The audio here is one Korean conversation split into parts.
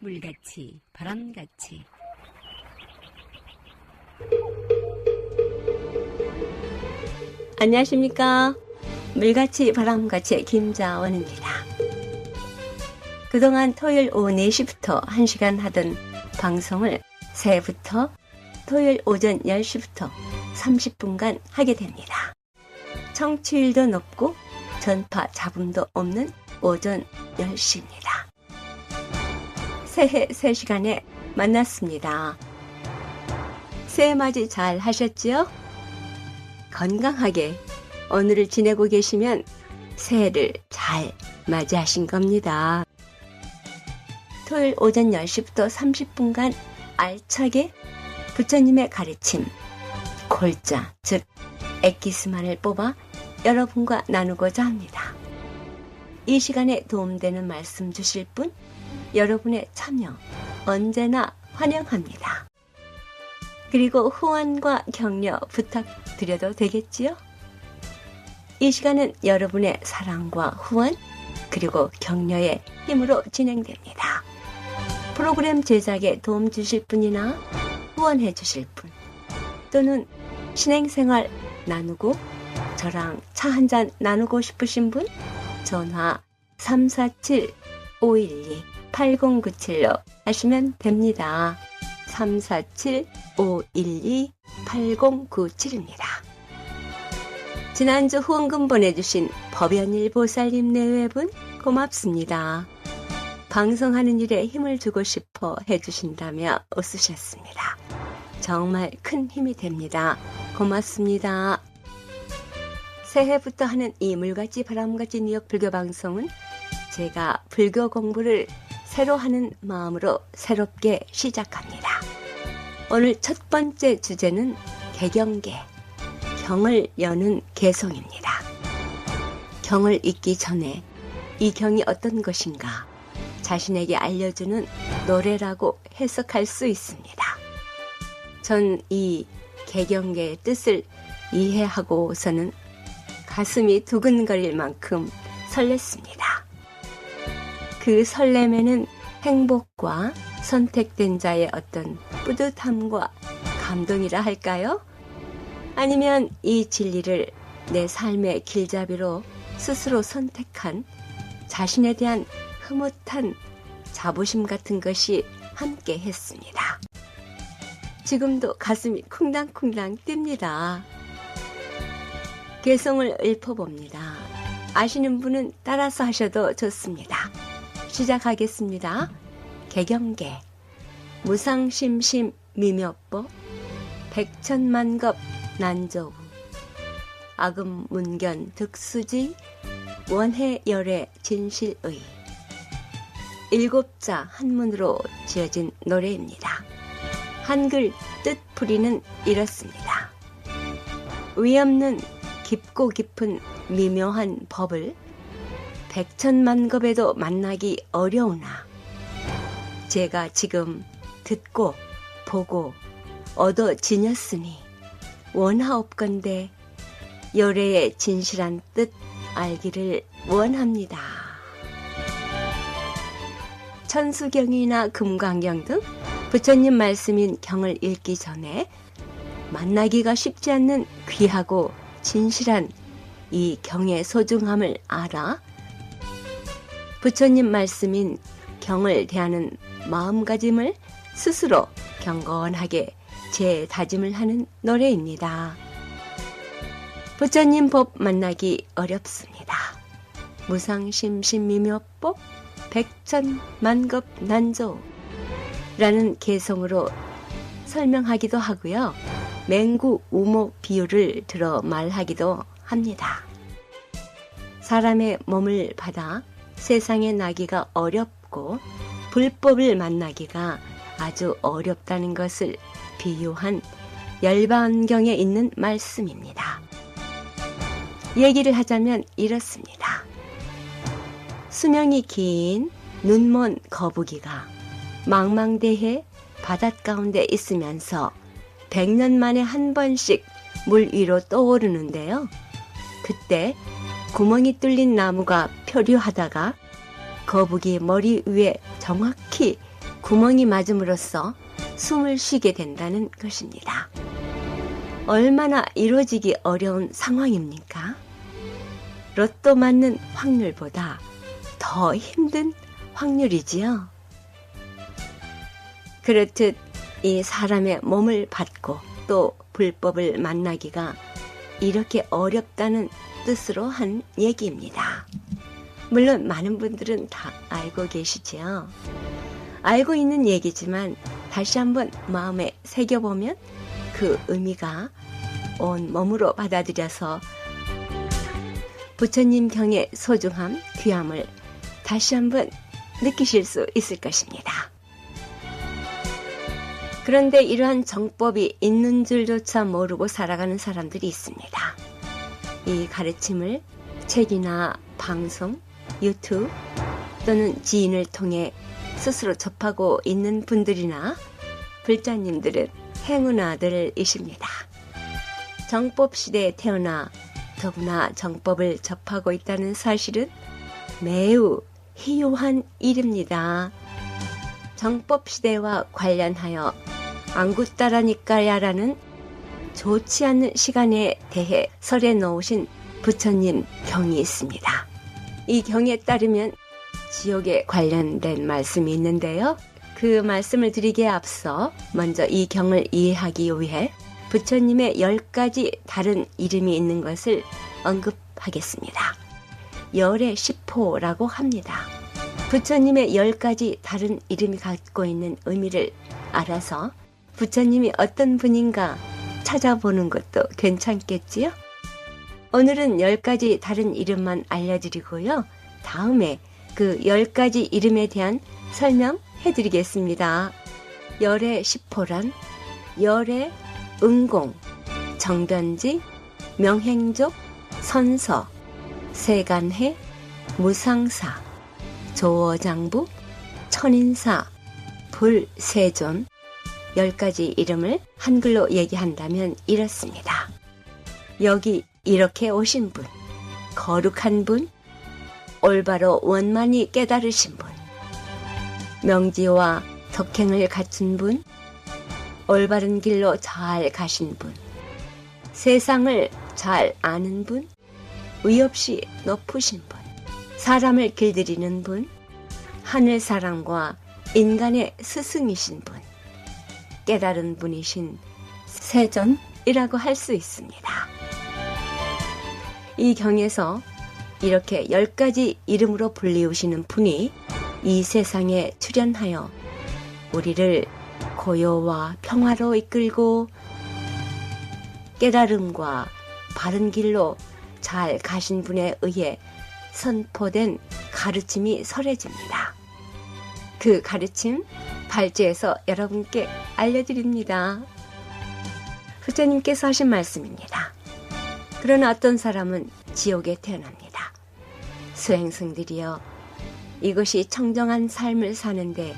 물같이 바람같이 안녕하십니까. 물같이 바람같이 김자원입니다. 그동안 토요일 오후 4시부터 1시간 하던 방송을 새해부터 토요일 오전 10시부터 30분간 하게 됩니다. 청취율도 높고 전파 잡음도 없는 오전 10시입니다. 새해 3시간에 만났습니다. 새해 맞이 잘 하셨지요? 건강하게 오늘을 지내고 계시면 새해를 잘 맞이하신 겁니다. 토요일 오전 10시부터 30분간 알차게 부처님의 가르침, 골자, 즉 엑기스만을 뽑아 여러분과 나누고자 합니다. 이 시간에 도움되는 말씀 주실 분, 여러분의 참여 언제나 환영합니다. 그리고 후원과 격려 부탁드려도 되겠지요? 이 시간은 여러분의 사랑과 후원 그리고 격려의 힘으로 진행됩니다. 프로그램 제작에 도움 주실 분이나 후원해 주실 분 또는 신행생활 나누고 저랑 차 한잔 나누고 싶으신 분 전화 347-512-8097로 하시면 됩니다. 347-512-8097입니다. 지난주 후원금 보내주신 법연일 보살님 내외분 고맙습니다. 방송하는 일에 힘을 주고 싶어 해주신다며 웃으셨습니다. 정말 큰 힘이 됩니다. 고맙습니다. 새해부터 하는 이 물같이 바람같이 뉴욕 불교 방송은 제가 불교 공부를 새로 하는 마음으로 새롭게 시작합니다. 오늘 첫 번째 주제는 개경계, 경을 여는 개송입니다. 경을 읽기 전에 이 경이 어떤 것인가 자신에게 알려주는 노래라고 해석할 수 있습니다. 전 이 개경계의 뜻을 이해하고서는 가슴이 두근거릴 만큼 설렜습니다. 그 설렘에는 행복과 선택된 자의 어떤 뿌듯함과 감동이라 할까요? 아니면 이 진리를 내 삶의 길잡이로 스스로 선택한 자신에 대한 흐뭇한 자부심 같은 것이 함께 했습니다. 지금도 가슴이 쿵당쿵당 뜁니다. 개성을 읊어봅니다. 아시는 분은 따라서 하셔도 좋습니다. 시작하겠습니다. 개경계 무상심심 미묘법 백천만겁 난조우 아금문견 득수지 원해열의 진실의 7자 한문으로 지어진 노래입니다. 한글 뜻풀이는 이렇습니다. 위없는 깊고 깊은 미묘한 법을 백천만겁에도 만나기 어려우나 제가 지금 듣고 보고 얻어 지녔으니 원하옵건대 열애의 진실한 뜻 알기를 원합니다. 천수경이나 금강경 등 부처님 말씀인 경을 읽기 전에 만나기가 쉽지 않는 귀하고 진실한 이 경의 소중함을 알아 부처님 말씀인 경을 대하는 마음가짐을 스스로 경건하게 재다짐을 하는 노래입니다. 부처님 법 만나기 어렵습니다. 무상심심미묘법 백천만겁 난조 라는 개성으로 설명하기도 하고요. 맹구 우모 비유를 들어 말하기도 합니다. 사람의 몸을 받아 세상에 나기가 어렵고 불법을 만나기가 아주 어렵다는 것을 비유한 열반경에 있는 말씀입니다. 얘기를 하자면 이렇습니다. 수명이 긴 눈먼 거북이가 망망대해 바닷가운데 있으면서 100년 만에 한 번씩 물 위로 떠오르는데요. 그때 구멍이 뚫린 나무가 표류하다가 거북이 머리 위에 정확히 구멍이 맞음으로써 숨을 쉬게 된다는 것입니다. 얼마나 이루어지기 어려운 상황입니까? 로또 맞는 확률보다 더 힘든 확률이지요. 그렇듯 이 사람의 몸을 받고 또 불법을 만나기가 이렇게 어렵다는 뜻으로 한 얘기입니다. 물론 많은 분들은 다 알고 계시지요. 알고 있는 얘기지만 다시 한번 마음에 새겨보면 그 의미가 온 몸으로 받아들여서 부처님 경의 소중함, 귀함을 다시 한번 느끼실 수 있을 것입니다. 그런데 이러한 정법이 있는 줄조차 모르고 살아가는 사람들이 있습니다. 이 가르침을 책이나 방송, 유튜브 또는 지인을 통해 스스로 접하고 있는 분들이나 불자님들은 행운아들이십니다. 정법 시대에 태어나 더구나 정법을 접하고 있다는 사실은 매우 희요한 일입니다. 정법 시대와 관련하여 안구따라니까야라는 좋지 않는 시간에 대해 설에 놓으신 부처님 경이 있습니다. 이 경에 따르면 지옥에 관련된 말씀이 있는데요. 그 말씀을 드리기에 앞서 먼저 이 경을 이해하기 위해 부처님의 10가지 다른 이름이 있는 것을 언급하겠습니다. 열의 10호라고 합니다. 부처님의 10가지 다른 이름이 갖고 있는 의미를 알아서 부처님이 어떤 분인가 찾아보는 것도 괜찮겠지요? 오늘은 10가지 다른 이름만 알려드리고요. 다음에 그 10가지 이름에 대한 설명해드리겠습니다. 열의 10호란 열의 응공, 정변지, 명행족, 선서, 세간해, 무상사, 조어장부, 천인사, 불세존 10가지 이름을 한글로 얘기한다면 이렇습니다. 여기 이렇게 오신 분, 거룩한 분, 올바로 원만히 깨달으신 분, 명지와 덕행을 갖춘 분, 올바른 길로 잘 가신 분, 세상을 잘 아는 분, 의 없이 높으신 분, 사람을 길들이는 분, 하늘 사랑과 인간의 스승이신 분, 깨달은 분이신 세존이라고 할 수 있습니다. 이 경에서 이렇게 10가지 이름으로 불리우시는 분이 이 세상에 출현하여 우리를 고요와 평화로 이끌고 깨달음과 바른 길로 잘 가신 분에 의해 선포된 가르침이 설해집니다. 그 가르침 발제해서 여러분께 알려드립니다. 부처님께서 하신 말씀입니다. 그러나 어떤 사람은 지옥에 태어납니다. 수행승들이여, 이것이 청정한 삶을 사는데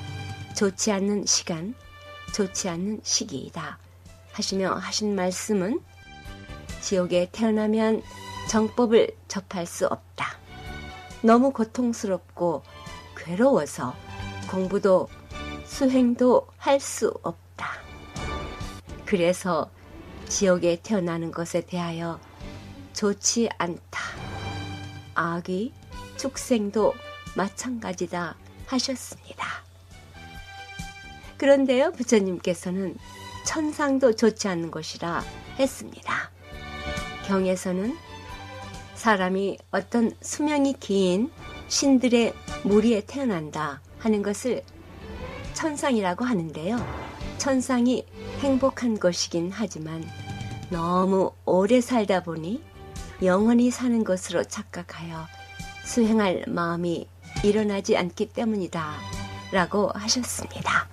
좋지 않는 시간, 좋지 않는 시기이다 하시며 하신 말씀은 지옥에 태어나면 정법을 접할 수 없다. 너무 고통스럽고 괴로워서 공부도 수행도 할 수 없다. 그래서 지옥에 태어나는 것에 대하여 좋지 않다. 악의 축생도 마찬가지다 하셨습니다. 그런데요, 부처님께서는 천상도 좋지 않는 것이라 했습니다. 경에서는 사람이 어떤 수명이 긴 신들의 무리에 태어난다 하는 것을 천상이라고 하는데요. 천상이 행복한 것이긴 하지만 너무 오래 살다 보니 영원히 사는 것으로 착각하여 수행할 마음이 일어나지 않기 때문이다 라고 하셨습니다.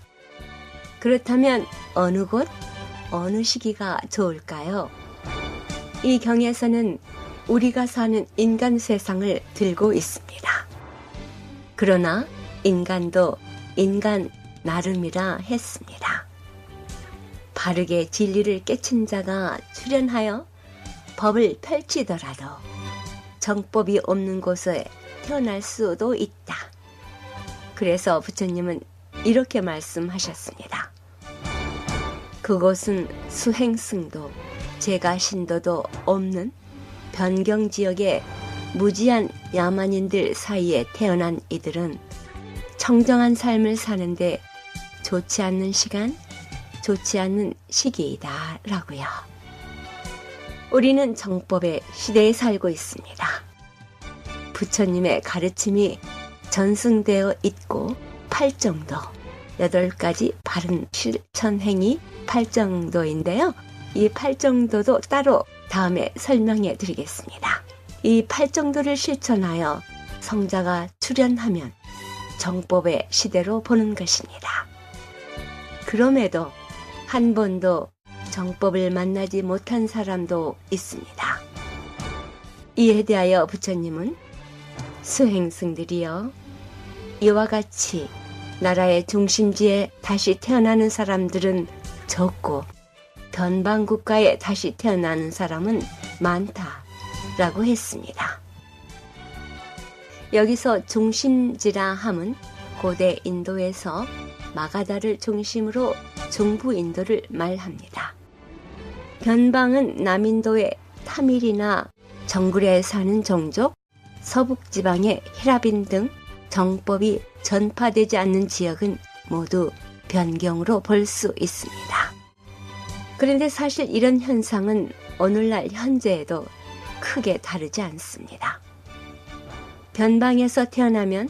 그렇다면 어느 곳, 어느 시기가 좋을까요? 이 경에서는 우리가 사는 인간 세상을 들고 있습니다. 그러나 인간도 인간 나름이라 했습니다. 바르게 진리를 깨친 자가 출현하여 법을 펼치더라도 정법이 없는 곳에 태어날 수도 있다. 그래서 부처님은 이렇게 말씀하셨습니다. 그곳은 수행승도 제가신도도 없는 변경지역의 무지한 야만인들 사이에 태어난 이들은 청정한 삶을 사는데 좋지 않는 시간, 좋지 않는 시기이다 라고요. 우리는 정법의 시대에 살고 있습니다. 부처님의 가르침이 전승되어 있고 팔정도, 8가지 바른 실천행위 팔정도인데요. 이 팔정도도 따로 다음에 설명해 드리겠습니다. 이 팔정도를 실천하여 성자가 출현하면 정법의 시대로 보는 것입니다. 그럼에도 한 번도 정법을 만나지 못한 사람도 있습니다. 이에 대하여 부처님은 수행승들이여, 이와 같이 나라의 중심지에 다시 태어나는 사람들은 적고 변방국가에 다시 태어나는 사람은 많다라고 했습니다. 여기서 중심지라 함은 고대 인도에서 마가다를 중심으로 중부 인도를 말합니다. 변방은 남인도의 타밀이나 정글에 사는 종족, 서북지방의 히라빈 등 정법이 전파되지 않는 지역은 모두 변경으로 볼 수 있습니다. 그런데 사실 이런 현상은 오늘날 현재에도 크게 다르지 않습니다. 변방에서 태어나면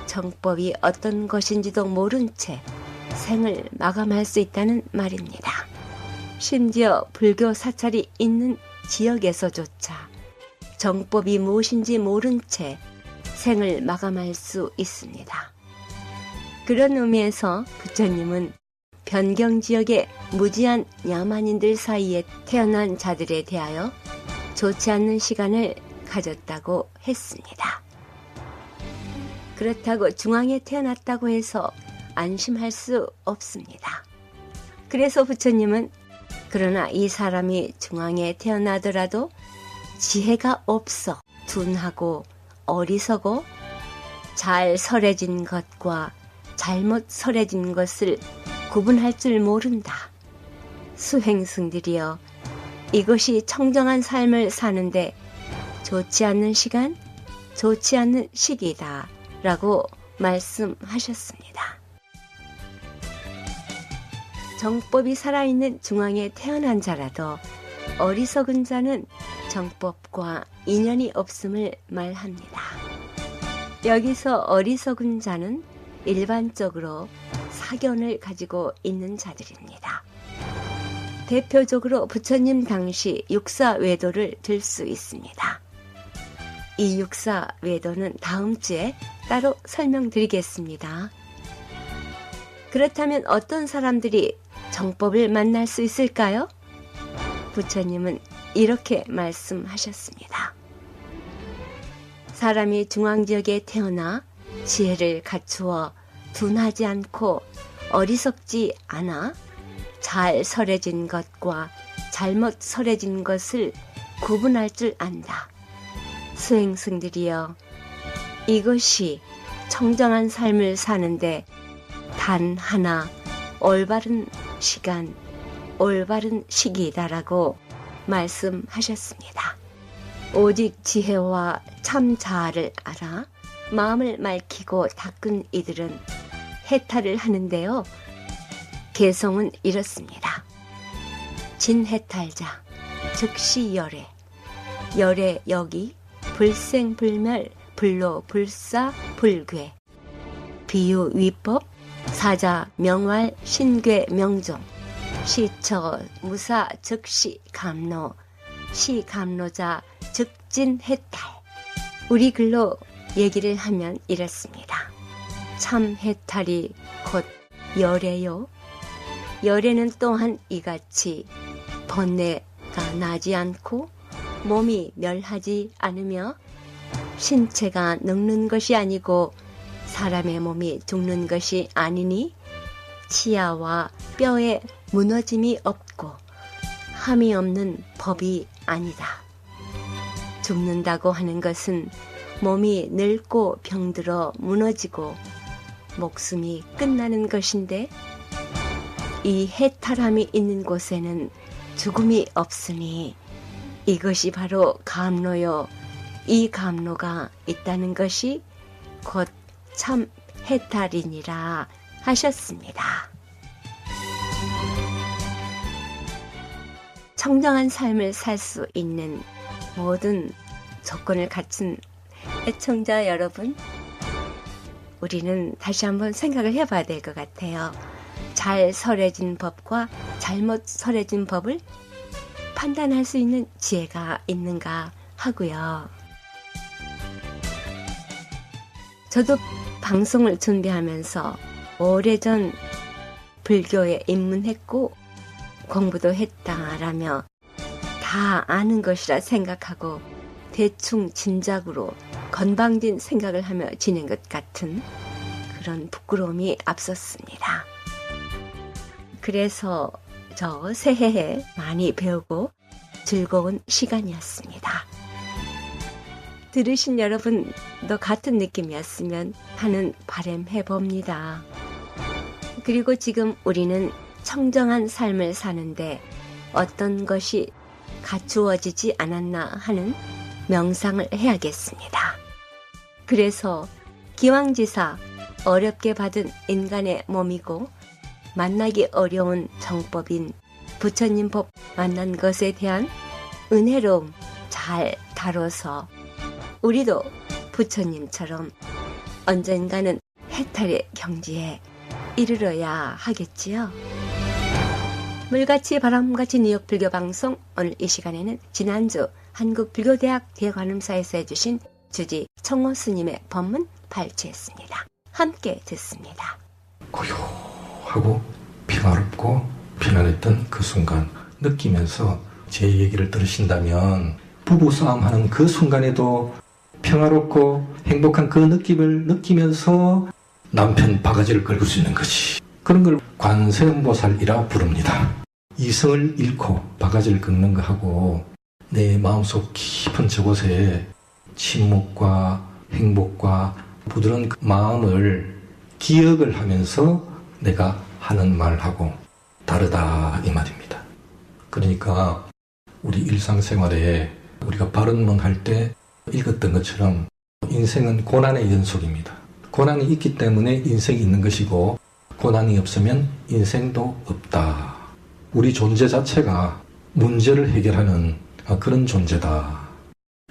정법이 어떤 것인지도 모른 채 생을 마감할 수 있다는 말입니다. 심지어 불교 사찰이 있는 지역에서조차 정법이 무엇인지 모른 채 생을 마감할 수 있습니다. 그런 의미에서 부처님은 변경지역의 무지한 야만인들 사이에 태어난 자들에 대하여 좋지 않는 시간을 가졌다고 했습니다. 그렇다고 중앙에 태어났다고 해서 안심할 수 없습니다. 그래서 부처님은 그러나 이 사람이 중앙에 태어나더라도 지혜가 없어 둔하고 어리석어 잘 설해진 것과 잘못 설해진 것을 구분할 줄 모른다. 수행승들이여, 이것이 청정한 삶을 사는데 좋지 않는 시간, 좋지 않는 시기다 라고 말씀하셨습니다. 정법이 살아있는 중앙에 태어난 자라도 어리석은 자는 정법과 인연이 없음을 말합니다. 여기서 어리석은 자는 일반적으로 사견을 가지고 있는 자들입니다. 대표적으로 부처님 당시 육사외도를 들 수 있습니다. 이 육사외도는 다음 주에 따로 설명드리겠습니다. 그렇다면 어떤 사람들이 정법을 만날 수 있을까요? 부처님은 이렇게 말씀하셨습니다. 사람이 중앙지역에 태어나 지혜를 갖추어 둔하지 않고 어리석지 않아 잘 설해진 것과 잘못 설해진 것을 구분할 줄 안다. 수행승들이여, 이것이 청정한 삶을 사는데 단 하나 올바른 시간, 올바른 시기다라고 말씀하셨습니다. 오직 지혜와 참 자아를 알아 마음을 맑히고 닦은 이들은 해탈을 하는데요. 개성은 이렇습니다. 진해탈자, 즉시 열애, 열애 여기, 불생불멸, 불로불사, 불괴, 비유 위법, 사자 명활, 신괴 명종, 시처 무사 즉시 감로, 시감로자 즉진해탈. 우리 글로 얘기를 하면 이렇습니다. 참 해탈이 곧 열애요. 열애는 또한 이같이 번뇌가 나지 않고 몸이 멸하지 않으며 신체가 늙는 것이 아니고 사람의 몸이 죽는 것이 아니니 치아와 뼈에 무너짐이 없고 함이 없는 법이 아니다. 죽는다고 하는 것은 몸이 늙고 병들어 무너지고 목숨이 끝나는 것인데 이 해탈함이 있는 곳에는 죽음이 없으니 이것이 바로 감로요. 이 감로가 있다는 것이 곧 참 해탈이니라 하셨습니다. 청정한 삶을 살 수 있는 모든 조건을 갖춘 애청자 여러분, 우리는 다시 한번 생각을 해봐야 될 것 같아요. 잘 설해진 법과 잘못 설해진 법을 판단할 수 있는 지혜가 있는가 하고요. 저도 방송을 준비하면서 오래전 불교에 입문했고 공부도 했다라며 다 아는 것이라 생각하고 대충 짐작으로 건방진 생각을 하며 지낸 것 같은 그런 부끄러움이 앞섰습니다. 그래서 저 새해에 많이 배우고 즐거운 시간이었습니다. 들으신 여러분도 같은 느낌이었으면 하는 바람 해봅니다. 그리고 지금 우리는 청정한 삶을 사는데 어떤 것이 갖추어지지 않았나 하는 명상을 해야겠습니다. 그래서 기왕지사 어렵게 받은 인간의 몸이고 만나기 어려운 정법인 부처님 법 만난 것에 대한 은혜로움 잘 다뤄서 우리도 부처님처럼 언젠가는 해탈의 경지에 이르러야 하겠지요. 물같이 바람같이 뉴욕 불교방송, 오늘 이 시간에는 지난주 한국불교대학 대관음사에서 해주신 주지 청호 스님의 법문 발췌했습니다. 함께 듣습니다. 고요하고 평화롭고 편안했던 그 순간 느끼면서 제 얘기를 들으신다면 부부싸움하는 그 순간에도 평화롭고 행복한 그 느낌을 느끼면서 남편 바가지를 긁을 수 있는 것이, 그런 걸 관세음보살이라 부릅니다. 이성을 잃고 바가지를 긁는 거하고 내 마음속 깊은 저곳에 침묵과 행복과 부드러운 그 마음을 기억을 하면서 내가 하는 말하고 다르다 이 말입니다. 그러니까 우리 일상생활에 우리가 바른문 할 때 읽었던 것처럼 인생은 고난의 연속입니다. 고난이 있기 때문에 인생이 있는 것이고 고난이 없으면 인생도 없다. 우리 존재 자체가 문제를 해결하는 그런 존재다.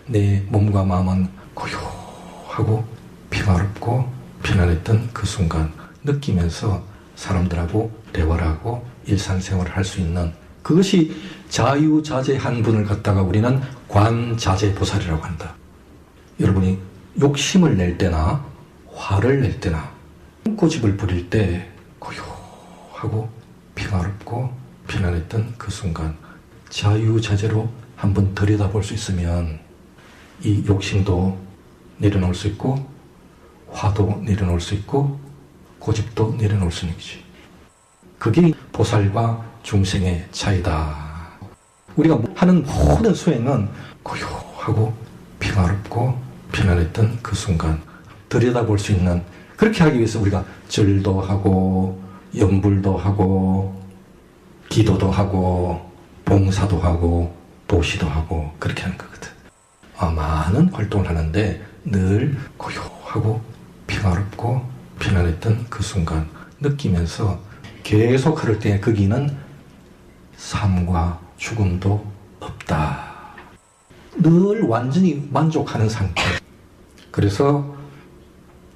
내 몸과 마음은 고요하고 평화롭고 편안했던 그 순간 느끼면서 사람들하고 대화를 하고 일상생활을 할 수 있는, 그것이 자유자재한 분을 갖다가 우리는 관자재보살이라고 한다. 여러분이 욕심을 낼 때나 화를 낼 때나 고집을 부릴 때 고요하고 평화롭고 편안했던 그 순간 자유자재로 한번 들여다볼 수 있으면 이 욕심도 내려놓을 수 있고 화도 내려놓을 수 있고 고집도 내려놓을 수 있는 거지. 그게 보살과 중생의 차이다. 우리가 하는 모든 수행은 고요하고 평화롭고 편안했던 그 순간 들여다볼 수 있는, 그렇게 하기 위해서 우리가 절도 하고 염불도 하고 기도도 하고 봉사도 하고 보시도 하고 그렇게 하는 거거든. 많은 활동을 하는데 늘 고요하고 평화롭고 편안했던 그 순간 느끼면서 계속 흐를 때 거기는 삶과 죽음도 없다. 늘 완전히 만족하는 상태. 그래서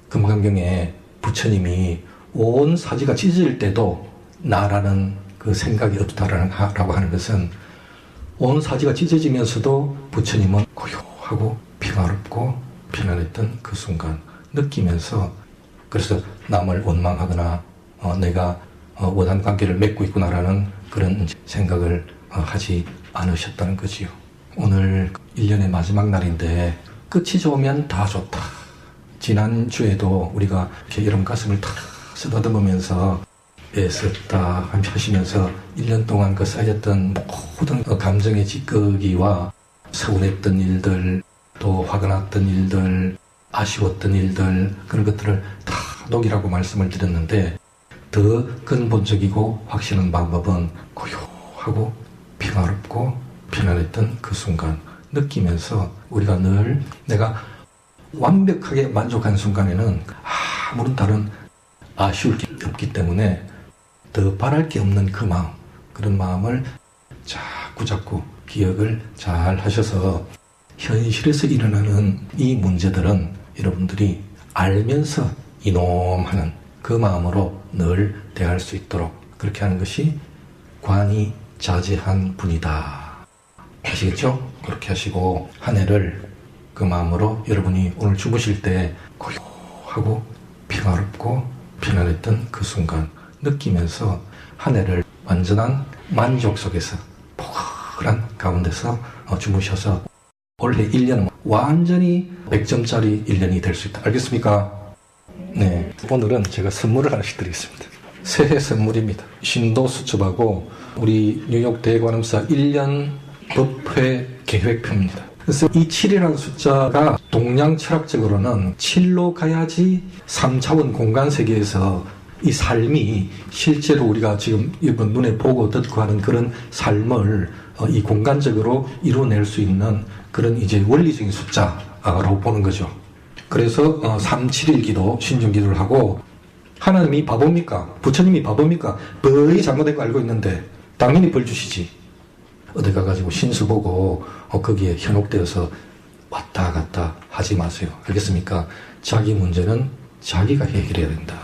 금강경에 부처님이 온 사지가 찢어질 때도 나라는 그 생각이 없다라고 하는 것은, 온 사지가 찢어지면서도 부처님은 고요하고 평화롭고 편안했던 그 순간 느끼면서, 그래서 남을 원망하거나 내가 원한 관계를 맺고 있구나라는 그런 생각을 하지 않으셨다는 거지요. 오늘 1년의 마지막 날인데 끝이 좋으면 다 좋다. 지난주에도 우리가 이렇게 여러분 가슴을 탁 쓰다듬으면서 애썼다 하시면서 1년 동안 그 쌓였던 모든 감정의 찌꺼기와 서운했던 일들, 또 화가 났던 일들, 아쉬웠던 일들, 그런 것들을 다 녹이라고 말씀을 드렸는데 더 근본적이고 확실한 방법은 고요하고 평화롭고 편안했던 그 순간 느끼면서 우리가 늘 내가 완벽하게 만족한 순간에는 아무런 다른 아쉬울 게 없기 때문에 더 바랄 게 없는 그 마음, 그런 마음을 자꾸 기억을 잘 하셔서 현실에서 일어나는 이 문제들은 여러분들이 알면서 이놈하는 그 마음으로 늘 대할 수 있도록 그렇게 하는 것이 관이자재한 분이다. 아시겠죠? 그렇게 하시고 한 해를 그 마음으로 여러분이 오늘 주무실 때 고요하고 평화롭고 편안했던 그 순간 느끼면서 한 해를 완전한 만족 속에서 포근한 가운데서 주무셔서 올해 1년은 완전히 100점짜리 1년이 될 수 있다. 알겠습니까? 네. 오늘은 제가 선물을 하나씩 드리겠습니다. 새해 선물입니다. 신도 수첩하고 우리 뉴욕 대관음사 1년 법회 계획표입니다. 그래서 이 7이라는 숫자가 동양 철학적으로는 7로 가야지 3차원 공간 세계에서 이 삶이 실제로 우리가 지금 이번 눈에 보고 듣고 하는 그런 삶을 이 공간적으로 이루어낼 수 있는 그런 이제 원리적인 숫자라고 보는 거죠. 그래서 371 기도, 신중 기도를 하고 하나님이 바보입니까? 부처님이 바보입니까? 거의 잘못된 거 알고 있는데 당연히 벌 주시지. 어디 가가지고 신수 보고 거기에 현혹되어서 왔다 갔다 하지 마세요. 알겠습니까? 자기 문제는 자기가 해결해야 된다.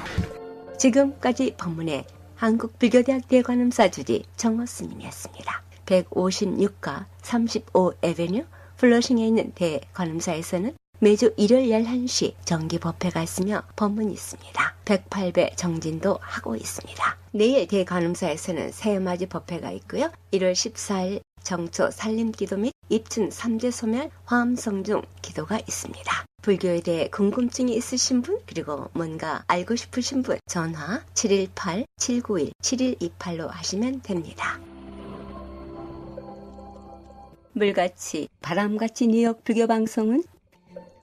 지금까지 법문의 한국불교대학 대관음사 주지 정호 스님이었습니다. 156가 35 에베뉴 플러싱에 있는 대관음사에서는 매주 일요일 11시 정기 법회가 있으며 법문이 있습니다. 108배 정진도 하고 있습니다. 내일 대관음사에서는 새해맞이 법회가 있고요. 1월 14일 정초 살림기도 및 입춘 삼재소멸 화엄성중 기도가 있습니다. 불교에 대해 궁금증이 있으신 분 그리고 뭔가 알고 싶으신 분 전화 718-791-7128로 하시면 됩니다. 물같이 바람같이 뉴욕 불교방송은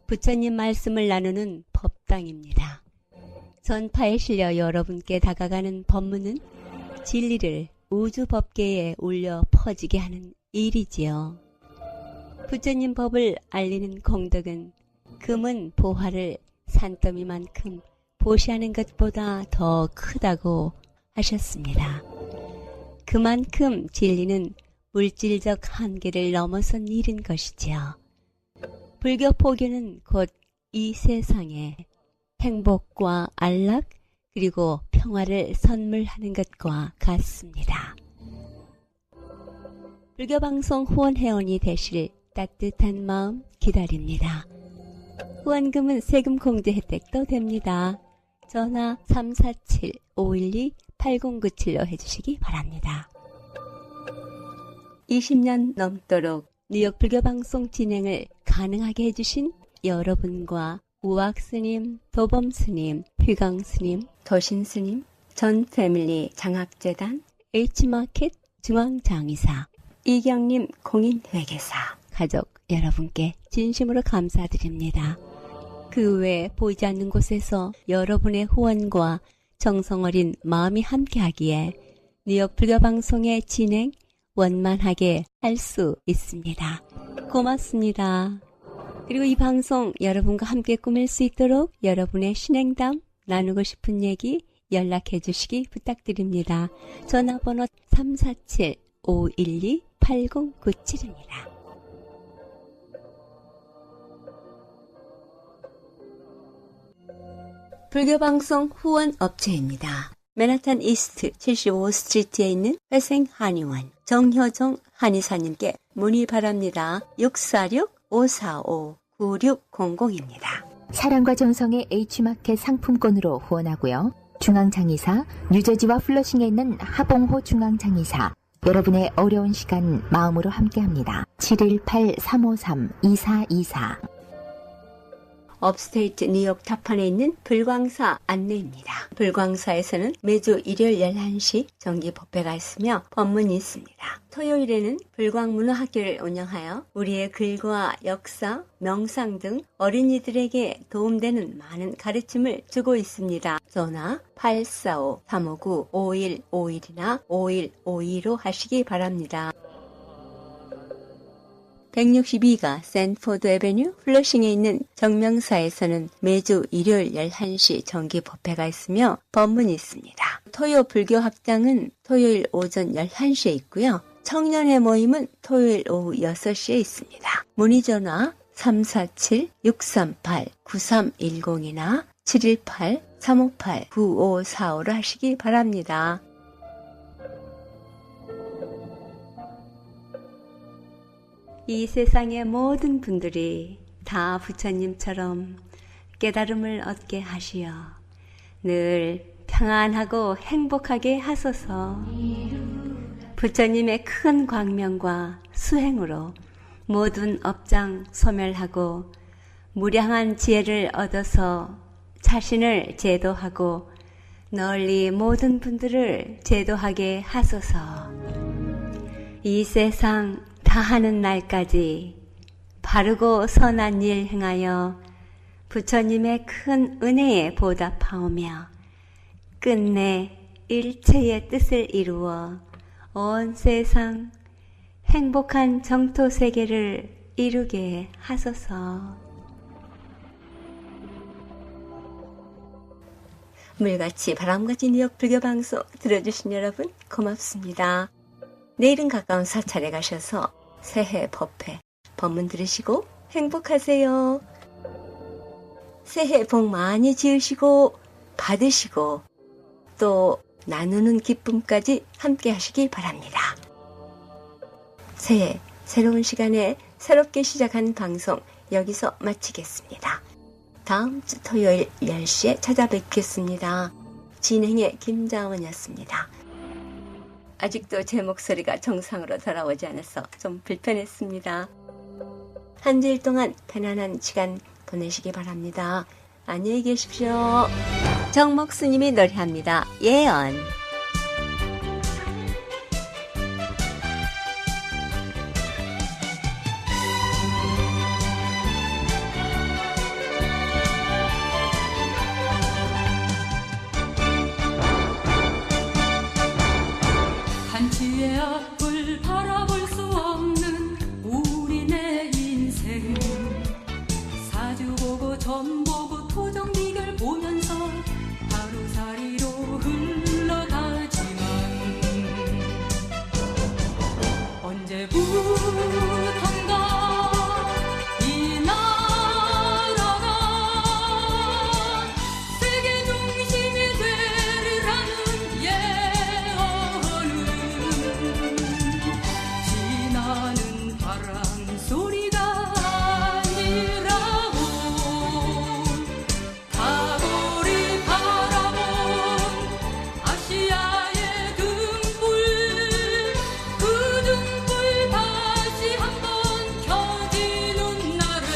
부처님 말씀을 나누는 법당입니다. 전파에 실려 여러분께 다가가는 법문은 진리를 우주 법계에 울려 퍼지게 하는 일이지요. 부처님 법을 알리는 공덕은 금은 보화를 산더미만큼 보시하는 것보다 더 크다고 하셨습니다. 그만큼 진리는 물질적 한계를 넘어선 일인 것이지요. 불교 포교는 곧 이 세상에 행복과 안락 그리고 평화를 선물하는 것과 같습니다. 불교방송 후원회원이 되실 따뜻한 마음 기다립니다. 후원금은 세금 공제 혜택도 됩니다. 전화 347-512-8097로 해주시기 바랍니다. 20년 넘도록 뉴욕 불교방송 진행을 가능하게 해주신 여러분과 우악스님, 도범스님, 휘강스님, 도신스님, 전 패밀리 장학재단, H마켓 중앙장의사, 이경님 공인회계사, 가족 여러분께 진심으로 감사드립니다. 그 외 보이지 않는 곳에서 여러분의 후원과 정성어린 마음이 함께하기에 뉴욕 불교방송의 진행 원만하게 할 수 있습니다. 고맙습니다. 그리고 이 방송 여러분과 함께 꾸밀 수 있도록 여러분의 신행담, 나누고 싶은 얘기 연락해 주시기 부탁드립니다. 전화번호 347-512-8097입니다. 불교방송 후원업체입니다. 맨하탄 이스트 75스트리트에 있는 회생 한의원 정효정 한의사님께 문의 바랍니다. 646-545-9600입니다. 사랑과 정성의 H마켓 상품권으로 후원하고요. 중앙장의사, 뉴저지와 플러싱에 있는 하봉호 중앙장의사, 여러분의 어려운 시간 마음으로 함께합니다. 718-353-2424 업스테이트 뉴욕 타판에 있는 불광사 안내입니다. 불광사에서는 매주 일요일 11시 정기 법회가 있으며 법문이 있습니다. 토요일에는 불광문화학교를 운영하여 우리의 글과 역사, 명상 등 어린이들에게 도움되는 많은 가르침을 주고 있습니다. 전화 845-359-5151이나 5152로 하시기 바랍니다. 162가 샌포드 에베뉴 플러싱에 있는 정명사에서는 매주 일요일 11시 정기 법회가 있으며 법문이 있습니다. 토요 불교 학장은 토요일 오전 11시에 있고요. 청년회 모임은 토요일 오후 6시에 있습니다. 문의 전화 347-638-9310이나 718-358-9545로 하시기 바랍니다. 이 세상의 모든 분들이 다 부처님처럼 깨달음을 얻게 하시어 늘 평안하고 행복하게 하소서. 부처님의 큰 광명과 수행으로 모든 업장 소멸하고 무량한 지혜를 얻어서 자신을 제도하고 널리 모든 분들을 제도하게 하소서. 이 세상 다하는 날까지 바르고 선한 일 행하여 부처님의 큰 은혜에 보답하오며 끝내 일체의 뜻을 이루어 온 세상 행복한 정토 세계를 이루게 하소서. 물같이 바람같이 뉴욕 불교방송 들어주신 여러분 고맙습니다. 내일은 가까운 사찰에 가셔서 새해 법회 법문 들으시고 행복하세요. 새해 복 많이 지으시고 받으시고 또 나누는 기쁨까지 함께 하시기 바랍니다. 새해 새로운 시간에 새롭게 시작한 방송 여기서 마치겠습니다. 다음 주 토요일 10시에 찾아뵙겠습니다. 진행의 김자원이었습니다. 아직도 제 목소리가 정상으로 돌아오지 않아서 좀 불편했습니다. 한 주일 동안 편안한 시간 보내시기 바랍니다. 안녕히 계십시오. 정목 스님이 노래합니다. 예언. 한치의 앞을 바라볼 수 없는 우리네 인생 사주 보고 점 보고 토정 비결 보면서 하루살이로 흘러가지만 언제부턴가 이 나라가 세계 중심이 되리라는 예언은 지나는 바람 소리가 아니라고 가골이 바라본 아시아의 등불 그 등불 다시 한번 켜지는 날에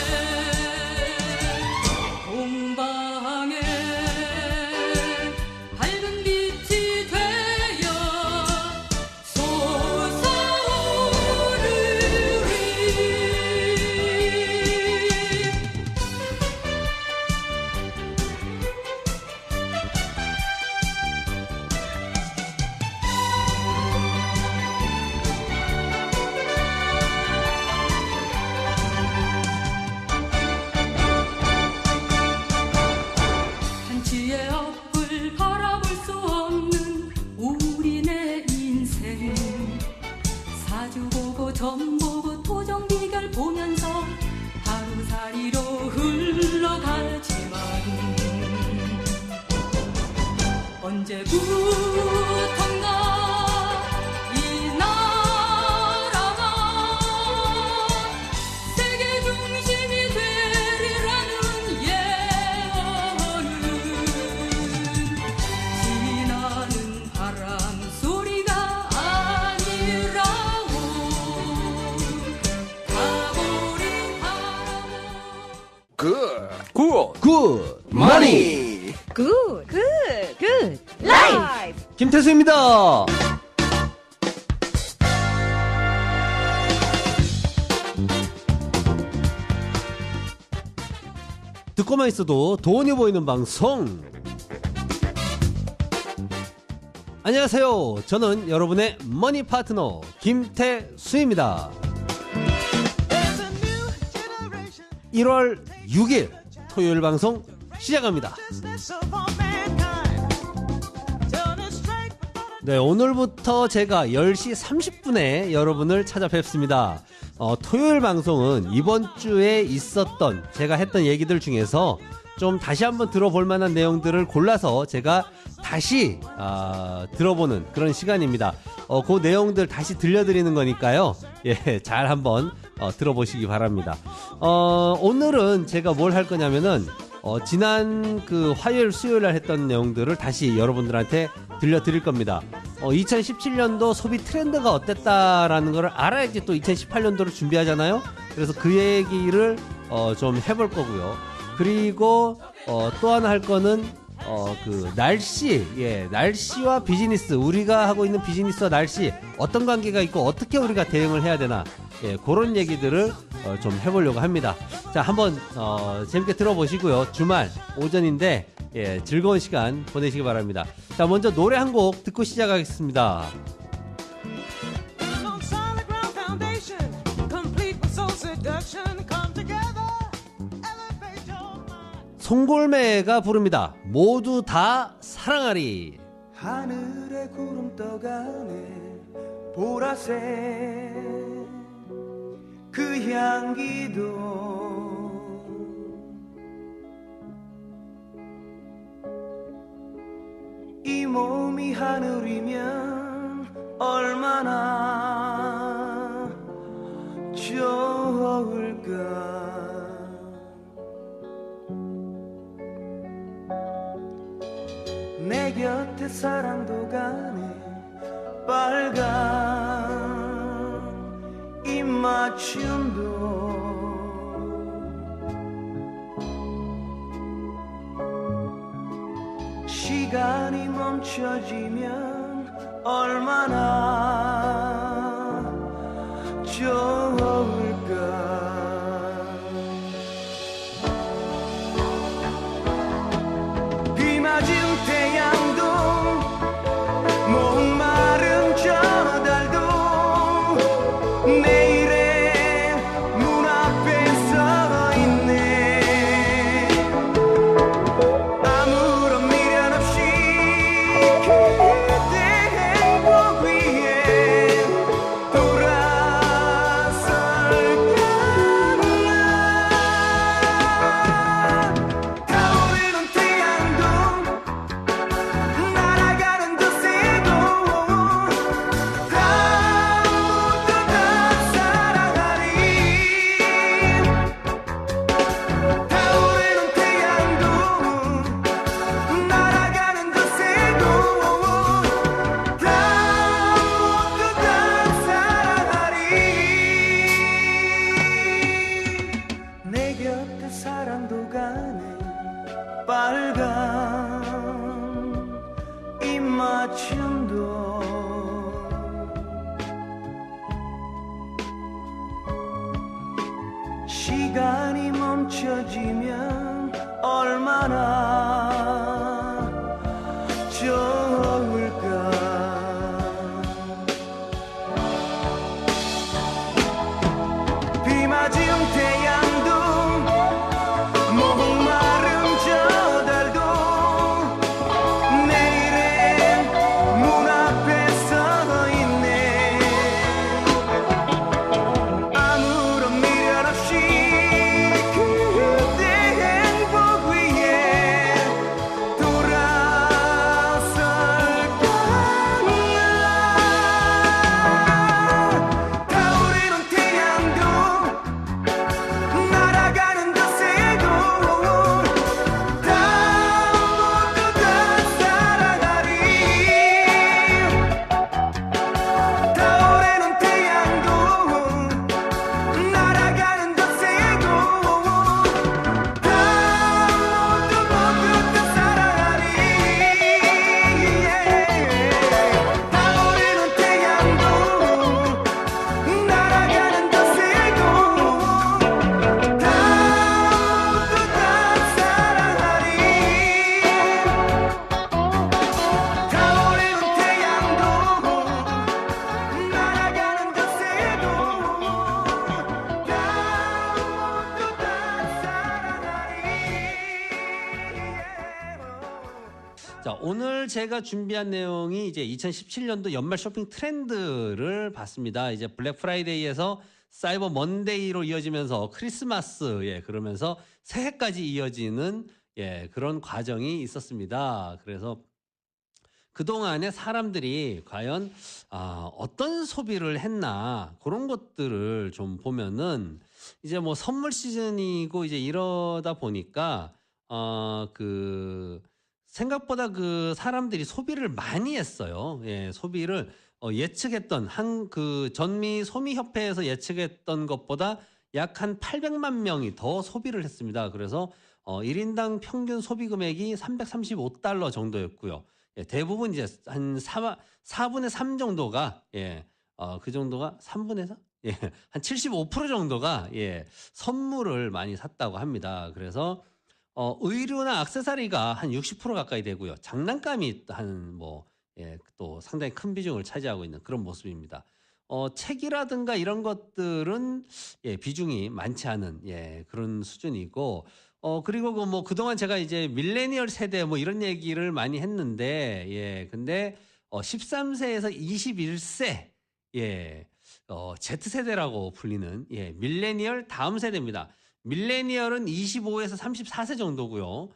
동방에 밝은 빛이 되어 한치의 앞을 바라볼 수 없는 우리네 인생 사주 보고 점 보고 토정 비결 보면서 하루살이로 흘러가지만 언제부턴가 이 나라가 세계 중심이 되리라는 예언은 지나는 바람 소리가 아니라고 가골이 바라본 굿! 굿 머니 굿 라이프. 김태수입니다. 듣고만 있어도 돈이 보이는 방송. 안녕하세요. 저는 여러분의 머니 파트너 김태수입니다. 1월 6일 토요일 방송 시작합니다. 네, 오늘부터 제가 10시 30분에 여러분을 찾아뵙습니다. 토요일 방송은 이번 주에 있었던 제가 했던 얘기들 중에서 좀 다시 한번 들어볼 만한 내용들을 골라서 제가 다시 들어보는 그런 시간입니다. 그 내용들 다시 들려드리는 거니까요. 예, 잘 한번 들어보시기 바랍니다. 오늘은 제가 뭘 할 거냐면은 지난 그 화요일 수요일 날 했던 내용들을 다시 여러분들한테 들려드릴 겁니다. 2017년도 소비 트렌드가 어땠다라는 거를 알아야지 또 2018년도를 준비하잖아요. 그래서 그 얘기를 좀 해볼 거고요. 그리고 또 하나 할 거는 그 날씨, 날씨와 비즈니스, 우리가 하고 있는 비즈니스와 날씨 어떤 관계가 있고 어떻게 우리가 대응을 해야 되나, 그런 얘기들을 좀 해보려고 합니다. 자, 한번 재밌게 들어보시고요. 주말 오전인데 즐거운 시간 보내시기 바랍니다. 자, 먼저 노래 한 곡 듣고 시작하겠습니다. 송골매가 부릅니다. 모두 다 사랑하리. 하늘에 구름 떠가네 보라색 그 향기도 이 몸이 하늘이면 얼마나 좋을까. 내 곁에 사랑도 가네 빨간 입맞춤도 시간이 멈춰지면 얼마나 좋을까. 비 맞은 태양도 목마른 저 달도 내일의 문 앞에 서 있네. 아무런 미련 없이 그대 행복 위에 돌아설까. 타오르는 태양도 날아가는 저 새도 다 모두 다 사랑하리. 타오르는 태양도 날아가는 저 새도 다 모두 다 사랑하리. 내 곁에 사랑도 가네 빨간 입맞춤도 시간이 멈춰지면 얼마나 좋을까. 비 맞은 태양도 목마른 저 달도 내일의 문 앞에 오늘 제가 준비한 내용이 이제 2017년도 연말 쇼핑 트렌드를 봤습니다. 이제 블랙 프라이데이에서 사이버 먼데이로 이어지면서 크리스마스, 그러면서 새해까지 이어지는 그런 과정이 있었습니다. 그래서 그동안에 사람들이 과연 어떤 소비를 했나 그런 것들을 좀 보면은 이제 뭐 선물 시즌이고 이제 이러다 보니까 생각보다 그 사람들이 소비를 많이 했어요. 소비를 예측했던 전미 소미협회에서 예측했던 것보다 약 한 800만 명이 더 소비를 했습니다. 그래서 1인당 평균 소비 금액이 $335 정도였고요. 대부분 이제 한 4분의 3 정도가 그 정도가 3분의 4? 한 75% 정도가 선물을 많이 샀다고 합니다. 그래서 의류나 액세서리가 한 60% 가까이 되고요. 장난감이 또 상당히 큰 비중을 차지하고 있는 그런 모습입니다. 책이라든가 이런 것들은 비중이 많지 않은 그런 수준이고, 그리고 그동안 제가 이제 밀레니얼 세대 이런 얘기를 많이 했는데, 근데 13세에서 21세, Z세대라고 불리는 밀레니얼 다음 세대입니다. 밀레니얼은 25에서 34세 정도고요.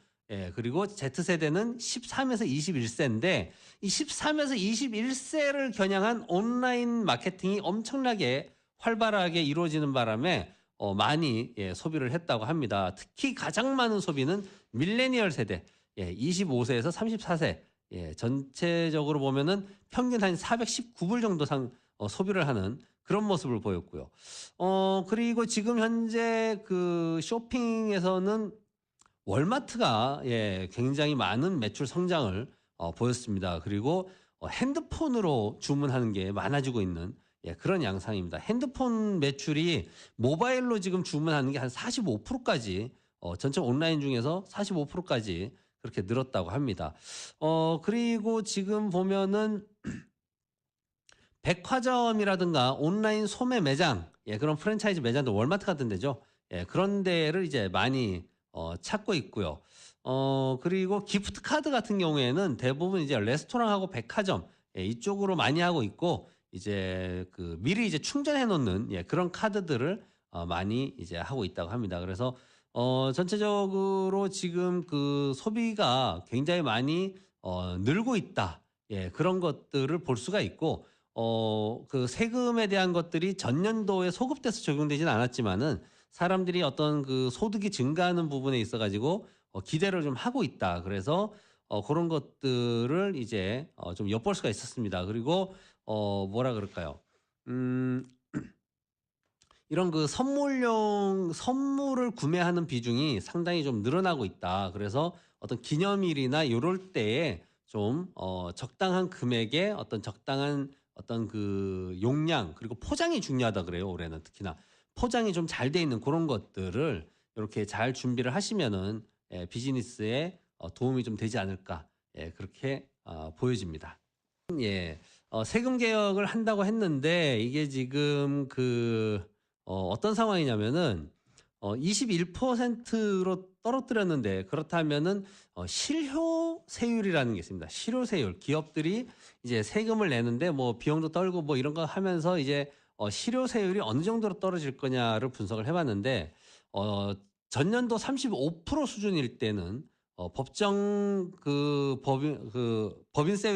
그리고 Z세대는 13에서 21세인데 이 13에서 21세를 겨냥한 온라인 마케팅이 엄청나게 활발하게 이루어지는 바람에 많이 소비를 했다고 합니다. 특히 가장 많은 소비는 밀레니얼 세대 25세에서 34세 전체적으로 보면은 평균 한 419불 정도 소비를 하는 그런 모습을 보였고요. 그리고 지금 현재 그 쇼핑에서는 월마트가 굉장히 많은 매출 성장을 보였습니다. 그리고 핸드폰으로 주문하는 게 많아지고 있는 그런 양상입니다. 핸드폰 매출이 모바일로 지금 주문하는 게 한 45%까지 전체 온라인 중에서 45%까지 그렇게 늘었다고 합니다. 그리고 지금 보면은 백화점이라든가 온라인 소매 매장, 그런 프랜차이즈 매장도 월마트 같은 데죠. 그런 데를 이제 많이 찾고 있고요. 그리고 기프트 카드 같은 경우에는 대부분 이제 레스토랑하고 백화점 이쪽으로 많이 하고 있고, 이제 미리 이제 충전해 놓는 그런 카드들을 많이 이제 하고 있다고 합니다. 그래서 전체적으로 지금 그 소비가 굉장히 많이 늘고 있다. 그런 것들을 볼 수가 있고, 그 세금에 대한 것들이 전년도에 소급돼서 적용되지는 않았지만은 사람들이 어떤 그 소득이 증가하는 부분에 있어가지고 기대를 좀 하고 있다. 그래서 그런 것들을 이제 좀 엿볼 수가 있었습니다. 그리고 뭐라 그럴까요? 이런 그 선물을 구매하는 비중이 상당히 좀 늘어나고 있다. 그래서 어떤 기념일이나 이럴 때에 좀 적당한 금액에 어떤 적당한 어떤 그 용량 그리고 포장이 중요하다 그래요. 올해는 특히나 포장이 좀 잘 돼 있는 그런 것들을 이렇게 잘 준비를 하시면은 비즈니스에 도움이 좀 되지 않을까 그렇게 보여집니다. 세금 개혁을 한다고 했는데 이게 지금 어떤 상황이냐면은 21%로 떨어뜨렸는데, 그렇다면은 실효세율이라는 게 있습니다. 실효세율. 기업들이 이제 세금을 내는데 비용도 떨고 이런 거 하면서 이제 실효세율이 어느 정도로 떨어질 거냐를 분석을 해봤는데, 전년도 35% 수준일 때는 법정세율이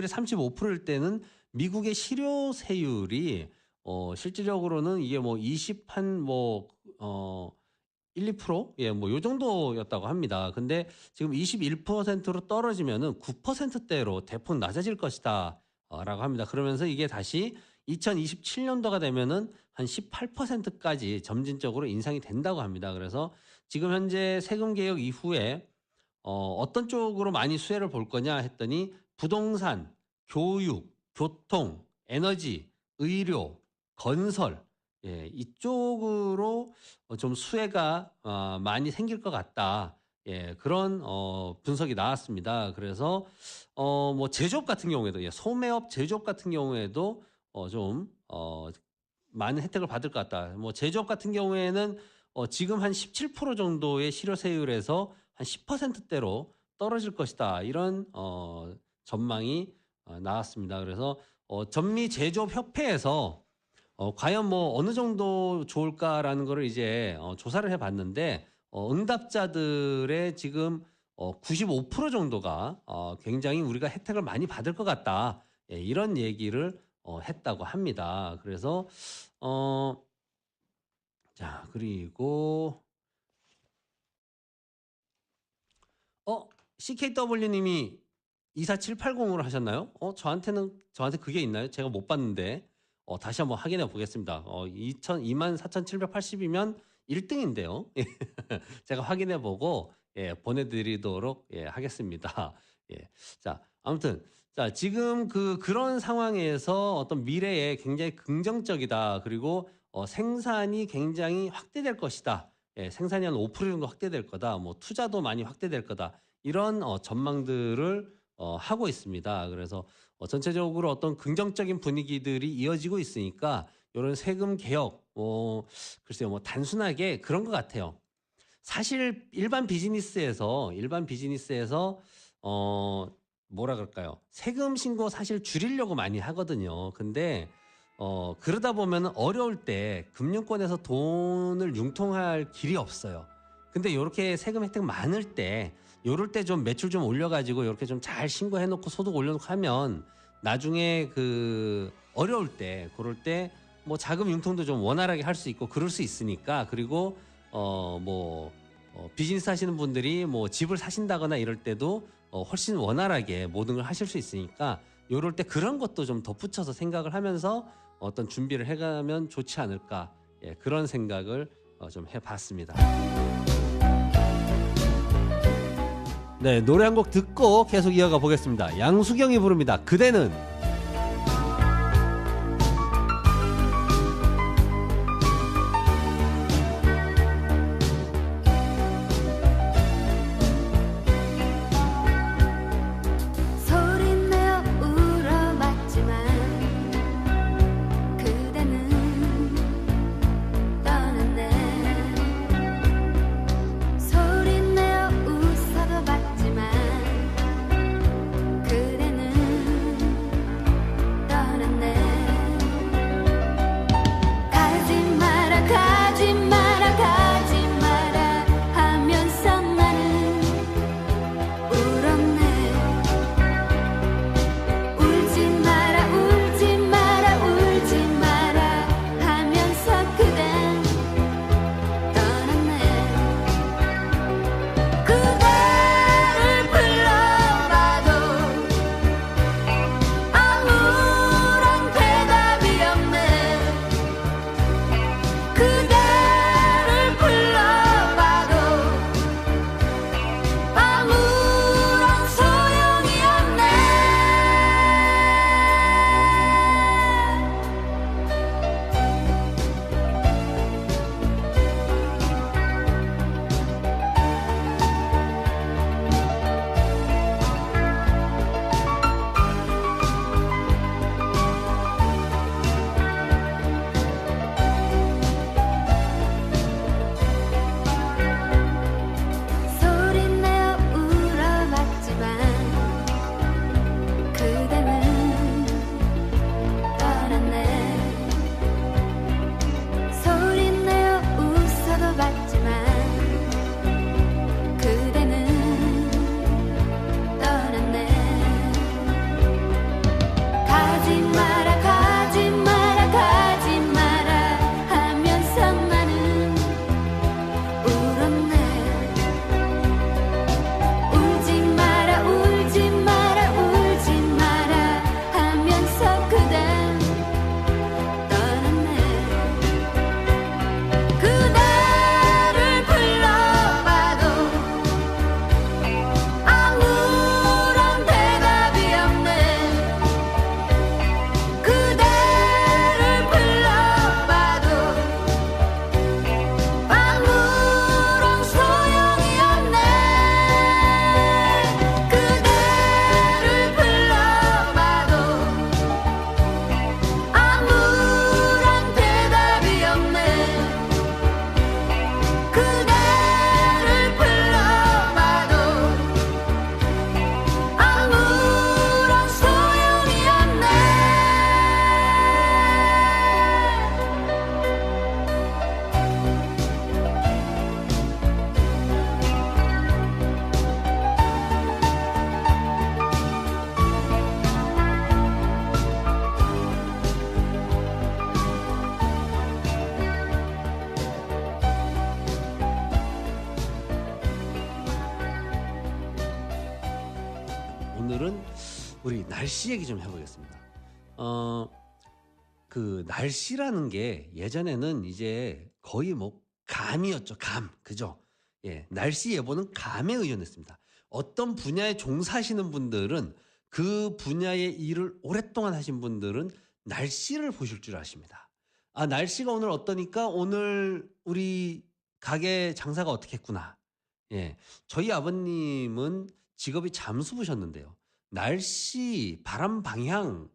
35%일 때는 미국의 실효세율이 실질적으로는 이게 1, 2%? 요 정도였다고 합니다. 근데 지금 21%로 떨어지면은 9%대로 대폭 낮아질 것이다. 라고 합니다. 그러면서 이게 다시 2027년도가 되면은 한 18%까지 점진적으로 인상이 된다고 합니다. 그래서 지금 현재 세금 개혁 이후에 어떤 쪽으로 많이 수혜를 볼 거냐 했더니 부동산, 교육, 교통, 에너지, 의료, 건설 이쪽으로 좀 수혜가 많이 생길 것 같다. 그런 분석이 나왔습니다. 그래서 제조업 같은 경우에도 소매업 제조업 같은 경우에도 좀 많은 혜택을 받을 것 같다. 제조업 같은 경우에는 지금 한 17% 정도의 실효세율에서 한 10%대로 떨어질 것이다. 이런 전망이 나왔습니다. 그래서 전미 제조업 협회에서 과연 뭐 어느 정도 좋을까라는 거를 이제 조사를 해봤는데 응답자들의 지금 95% 정도가 굉장히 우리가 혜택을 많이 받을 것 같다. 예, 이런 얘기를 했다고 합니다. 그래서 자, 그리고 CKW님이 24780으로 하셨나요? 저한테 그게 있나요? 제가 못 봤는데 다시 한번 확인해 보겠습니다. 24,780이면 1등인데요. 제가 확인해 보고 예, 보내드리도록 예, 하겠습니다. 예. 자, 아무튼 자, 지금 그런 상황에서 어떤 미래에 굉장히 긍정적이다. 그리고 생산이 굉장히 확대될 것이다. 예, 생산이 한 5% 정도 확대될 거다. 뭐 투자도 많이 확대될 거다. 이런 전망들을 하고 있습니다. 그래서 전체적으로 어떤 긍정적인 분위기들이 이어지고 있으니까 이런 세금 개혁, 글쎄요, 뭐 단순하게 그런 것 같아요. 사실 일반 비즈니스에서 뭐라 그럴까요? 세금 신고 사실 줄이려고 많이 하거든요. 근데 그러다 보면 어려울 때 금융권에서 돈을 융통할 길이 없어요. 근데 이렇게 세금 혜택 많을 때 요럴 때 좀 매출 좀 올려가지고 이렇게 좀 잘 신고해놓고 소득 올려놓고 하면 나중에 어려울 때 그럴 때 뭐 자금 융통도 좀 원활하게 할 수 있고 그럴 수 있으니까. 그리고 비즈니스 하시는 분들이 뭐 집을 사신다거나 이럴 때도 훨씬 원활하게 모든 걸 하실 수 있으니까 요럴 때 그런 것도 좀 덧붙여서 생각을 하면서 어떤 준비를 해가면 좋지 않을까. 예, 그런 생각을 좀 해봤습니다. 네, 노래 한 곡 듣고 계속 이어가 보겠습니다. 양수경이 부릅니다. 그대는. 소리내어 울어봤지만 그대는 떠났네. 소리내어 웃어도 봤지만 그대는 날씨 얘기 좀 해보겠습니다. 그 날씨라는 게 예전에는 이제 거의 뭐 감이었죠. 감. 그죠? 예. 날씨 예보는 감에 의존했습니다. 어떤 분야에 종사하시는 분들은 그 분야의 일을 오랫동안 하신 분들은 날씨를 보실 줄 아십니다. 아, 날씨가 오늘 어떠니까 오늘 우리 가게 장사가 어떻겠구나. 예. 저희 아버님은 직업이 잠수부셨는데요. 날씨, 바람 방향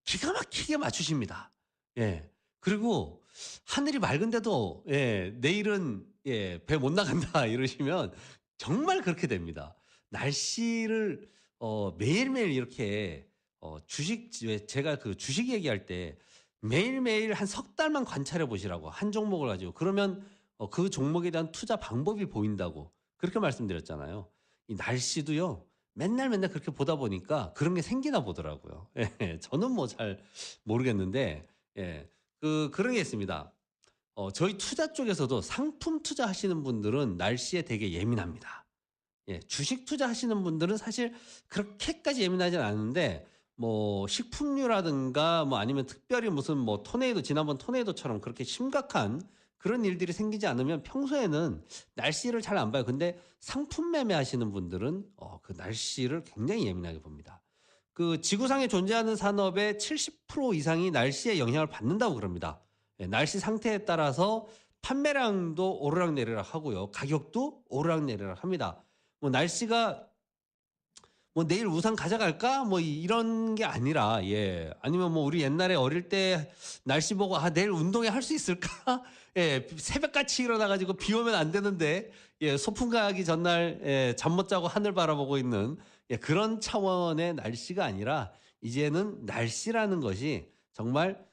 기가 막히게 맞추십니다. 예. 그리고 하늘이 맑은데도 예, 내일은 예, 배 못 나간다 이러시면 정말 그렇게 됩니다. 날씨를 매일매일 이렇게 제가 그 주식 얘기할 때 매일매일 한 석 달만 관찰해 보시라고 한 종목을 가지고 그러면 그 종목에 대한 투자 방법이 보인다고 그렇게 말씀드렸잖아요. 이 날씨도요. 맨날 그렇게 보다 보니까 그런 게 생기나 보더라고요. 예, 저는 뭐 잘 모르겠는데 예, 그런 게 있습니다. 저희 투자 쪽에서도 상품 투자하시는 분들은 날씨에 되게 예민합니다. 예, 주식 투자하시는 분들은 사실 그렇게까지 예민하진 않은데 뭐 식품류라든가 뭐 아니면 특별히 무슨 뭐 토네이도 지난번 토네이도처럼 그렇게 심각한 그런 일들이 생기지 않으면 평소에는 날씨를 잘 안 봐요. 근데 상품 매매하시는 분들은 그 날씨를 굉장히 예민하게 봅니다. 그 지구상에 존재하는 산업의 70% 이상이 날씨에 영향을 받는다고 그럽니다. 예, 날씨 상태에 따라서 판매량도 오르락내리락 하고요. 가격도 오르락내리락 합니다. 뭐 날씨가 뭐 내일 우산 가져갈까? 뭐 이런 게 아니라 예. 아니면 뭐 우리 옛날에 어릴 때 날씨 보고 내일 운동회 할 수 있을까? 예. 새벽같이 일어나 가지고 비 오면 안 되는데 예. 소풍 가기 전날 예. 잠 못 자고 하늘 바라보고 있는 예. 그런 차원의 날씨가 아니라 이제는 날씨라는 것이 정말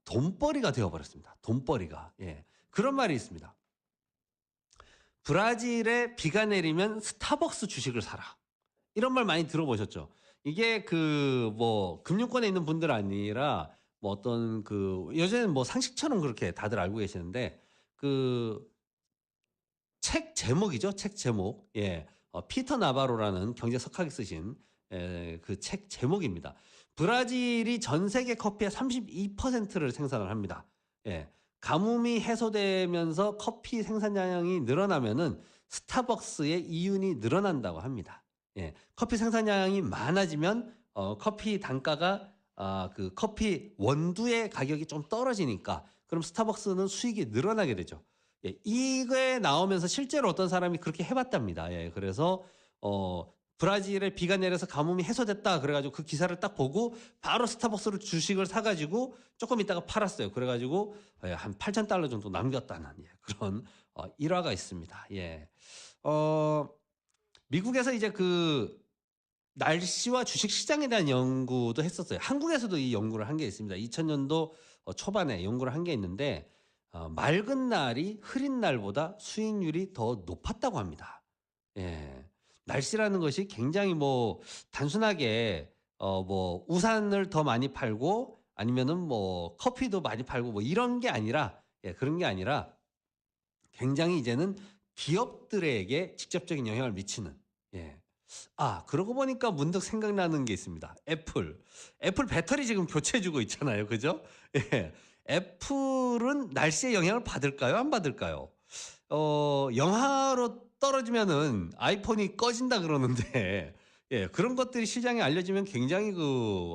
돈벌이가 되어 버렸습니다. 돈벌이가. 예. 그런 말이 있습니다. 브라질에 비가 내리면 스타벅스 주식을 사라. 이런 말 많이 들어보셨죠? 이게 뭐 금융권에 있는 분들 아니라 뭐 어떤 요새는 뭐 상식처럼 그렇게 다들 알고 계시는데 책 제목이죠. 책 제목. 예. 피터 나바로라는 경제 석학이 쓰신 그 책 제목입니다. 브라질이 전 세계 커피의 32%를 생산을 합니다. 예. 가뭄이 해소되면서 커피 생산량이 늘어나면은 스타벅스의 이윤이 늘어난다고 합니다. 예, 커피 생산량이 많아지면 커피 단가가 그 커피 원두의 가격이 좀 떨어지니까 그럼 스타벅스는 수익이 늘어나게 되죠. 예, 이거에 나오면서 실제로 어떤 사람이 그렇게 해봤답니다. 예, 그래서 브라질에 비가 내려서 가뭄이 해소됐다 그래가지고 그 기사를 딱 보고 바로 스타벅스로 주식을 사가지고 조금 있다가 팔았어요. 그래가지고 한 $8,000 정도 남겼다는 그런 일화가 있습니다. 예. 미국에서 이제 날씨와 주식 시장에 대한 연구도 했었어요. 한국에서도 이 연구를 한 게 있습니다. 2000년도 초반에 연구를 한 게 있는데 맑은 날이 흐린 날보다 수익률이 더 높았다고 합니다. 예. 날씨라는 것이 굉장히 뭐 단순하게 뭐 우산을 더 많이 팔고 아니면은 뭐 커피도 많이 팔고 뭐 이런 게 아니라 그런 게 아니라 굉장히 이제는 기업들에게 직접적인 영향을 미치는 예. 그러고 보니까 문득 생각나는 게 있습니다. 애플 배터리 지금 교체해주고 있잖아요. 그죠? 예. 애플은 날씨에 영향을 받을까요? 안 받을까요? 영하로 떨어지면은 아이폰이 꺼진다 그러는데 예, 그런 것들이 시장에 알려지면 굉장히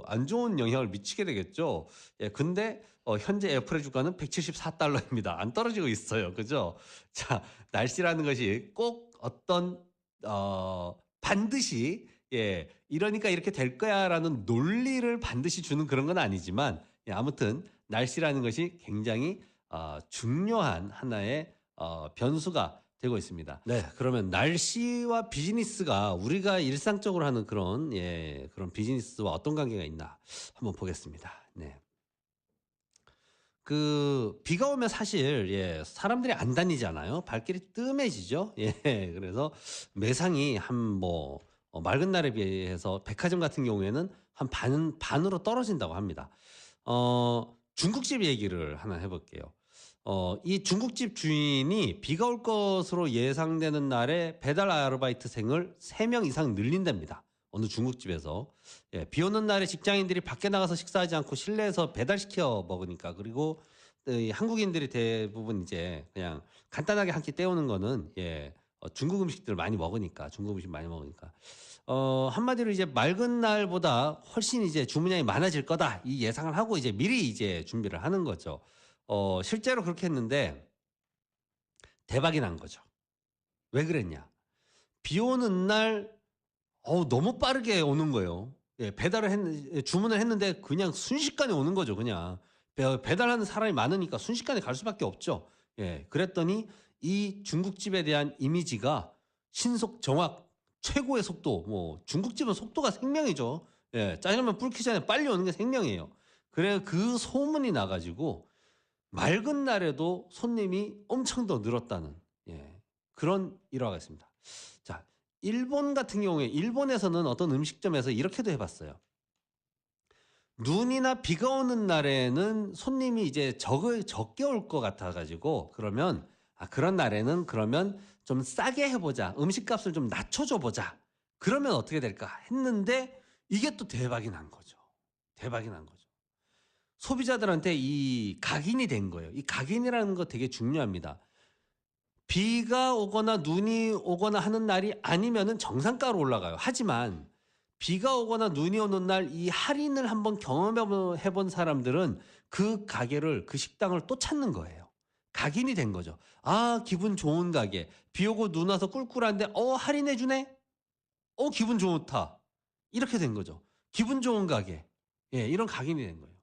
안 좋은 영향을 미치게 되겠죠. 예, 근데 현재 애플의 주가는 $174입니다. 안 떨어지고 있어요. 그죠? 자, 날씨라는 것이 꼭 어떤 반드시 예, 이러니까 이렇게 될 거야라는 논리를 반드시 주는 그런 건 아니지만 예, 아무튼 날씨라는 것이 굉장히 중요한 하나의 변수가 되고 있습니다. 네, 그러면 날씨와 비즈니스가 우리가 일상적으로 하는 그런 비즈니스와 어떤 관계가 있나 한번 보겠습니다. 네. 비가 오면 사실 사람들이 안 다니잖아요. 발길이 뜸해지죠. 예, 그래서 매상이 맑은 날에 비해서 백화점 같은 경우에는 한 반으로 떨어진다고 합니다. 중국집 얘기를 하나 해볼게요. 이 중국집 주인이 비가 올 것으로 예상되는 날에 배달 아르바이트생을 3명 이상 늘린답니다. 어느 중국집에서. 예, 비 오는 날에 직장인들이 밖에 나가서 식사하지 않고 실내에서 배달시켜 먹으니까, 그리고 이 한국인들이 대부분 이제 그냥 간단하게 한 끼 때우는 거는, 예, 중국 음식들 많이 먹으니까, 중국 음식 많이 먹으니까. 한마디로 이제 맑은 날보다 훨씬 이제 주문량이 많아질 거다. 이 예상을 하고 이제 미리 이제 준비를 하는 거죠. 실제로 그렇게 했는데 대박이 난 거죠. 왜 그랬냐? 비 오는 날, 너무 빠르게 오는 거예요. 예, 주문을 했는데 그냥 순식간에 오는 거죠, 그냥. 배달하는 사람이 많으니까 순식간에 갈 수밖에 없죠. 예, 그랬더니 이 중국집에 대한 이미지가 신속, 정확, 최고의 속도, 중국집은 속도가 생명이죠. 예, 짜장면 불기 전에 빨리 오는 게 생명이에요. 그래, 그 소문이 나가지고 맑은 날에도 손님이 엄청 더 늘었다는, 예, 그런 일화가 있습니다. 자, 일본 같은 경우에, 일본에서는 어떤 음식점에서 이렇게도 해봤어요. 눈이나 비가 오는 날에는 손님이 이제 적게 올 것 같아가지고, 그러면, 그런 날에는 그러면 좀 싸게 해보자. 음식값을 좀 낮춰줘보자. 그러면 어떻게 될까 했는데, 이게 또 대박이 난 거죠. 대박이 난 거죠. 소비자들한테 이 각인이 된 거예요. 이 각인이라는 거 되게 중요합니다. 비가 오거나 눈이 오거나 하는 날이 아니면은 정상가로 올라가요. 하지만 비가 오거나 눈이 오는 날 이 할인을 한번 경험해 본 사람들은 그 가게를, 그 식당을 또 찾는 거예요. 각인이 된 거죠. 기분 좋은 가게. 비 오고 눈 와서 꿀꿀한데 할인해 주네. 기분 좋다. 이렇게 된 거죠. 기분 좋은 가게. 예, 이런 각인이 된 거예요.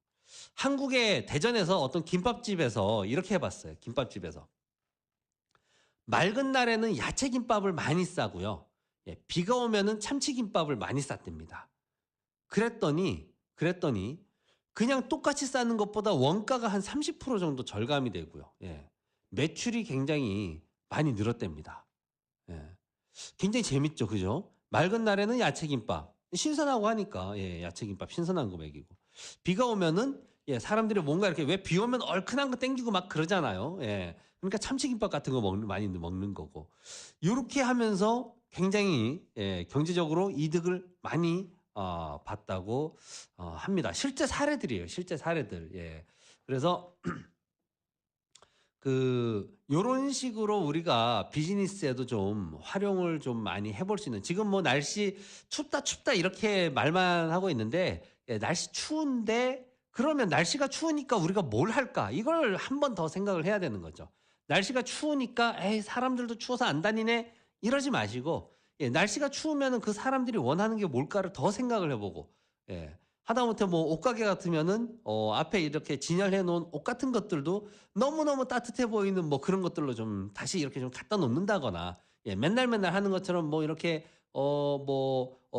한국의 대전에서 어떤 김밥집에서 이렇게 해봤어요. 김밥집에서. 맑은 날에는 야채김밥을 많이 싸고요. 예, 비가 오면은 참치김밥을 많이 쌌답니다. 그랬더니 그냥 똑같이 싸는 것보다 원가가 한 30% 정도 절감이 되고요. 예, 매출이 굉장히 많이 늘었답니다. 예, 굉장히 재밌죠, 그죠? 맑은 날에는 야채김밥 신선하고 하니까, 예, 야채김밥 신선한 거 먹이고, 비가 오면은, 예, 사람들이 뭔가 이렇게, 왜 비 오면 얼큰한 거 땡기고 막 그러잖아요. 예, 그러니까 참치김밥 같은 거 많이 먹는 거고, 요렇게 하면서 굉장히, 예, 경제적으로 이득을 많이 봤다고 합니다. 실제 사례들이에요. 실제 사례들. 예, 그래서 요런 식으로 우리가 비즈니스에도 좀 활용을 좀 많이 해볼 수 있는, 지금 뭐 날씨 춥다 이렇게 말만 하고 있는데, 예, 날씨 추운데, 그러면 날씨가 추우니까 우리가 뭘 할까? 이걸 한 번 더 생각을 해야 되는 거죠. 날씨가 추우니까, 사람들도 추워서 안 다니네? 이러지 마시고, 예, 날씨가 추우면은 그 사람들이 원하는 게 뭘까를 더 생각을 해보고, 예. 하다못해 뭐 옷가게 같으면은 앞에 이렇게 진열해 놓은 옷 같은 것들도 너무너무 따뜻해 보이는 뭐 그런 것들로 좀 다시 이렇게 좀 갖다 놓는다거나, 예, 맨날 하는 것처럼 뭐 이렇게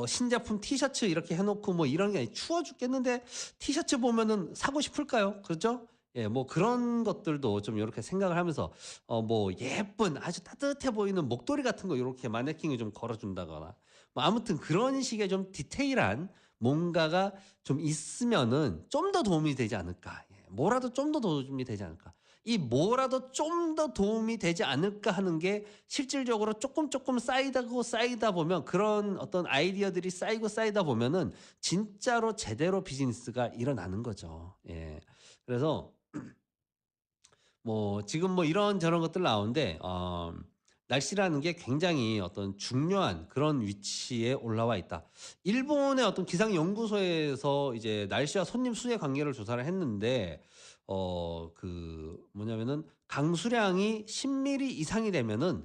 신제품 티셔츠 이렇게 해놓고 뭐 이런 게 추워 죽겠는데 티셔츠 보면은 사고 싶을까요? 그렇죠? 예, 뭐 그런 것들도 좀 이렇게 생각을 하면서 뭐 예쁜 아주 따뜻해 보이는 목도리 같은 거 이렇게 마네킹을 좀 걸어준다거나, 뭐 아무튼 그런 식의 좀 디테일한 뭔가가 좀 있으면은 좀 더 도움이 되지 않을까. 예, 뭐라도 좀 더 도움이 되지 않을까. 이 뭐라도 좀 더 도움이 되지 않을까 하는 게 실질적으로 조금 쌓이다 보면, 그런 어떤 아이디어들이 쌓이다 보면은 진짜로 제대로 비즈니스가 일어나는 거죠. 예. 그래서 뭐 지금 뭐 이런저런 것들 나오는데, 날씨라는 게 굉장히 어떤 중요한 그런 위치에 올라와 있다. 일본의 어떤 기상연구소에서 이제 날씨와 손님 수의 관계를 조사를 했는데, 뭐냐면은 강수량이 10mm 이상이 되면은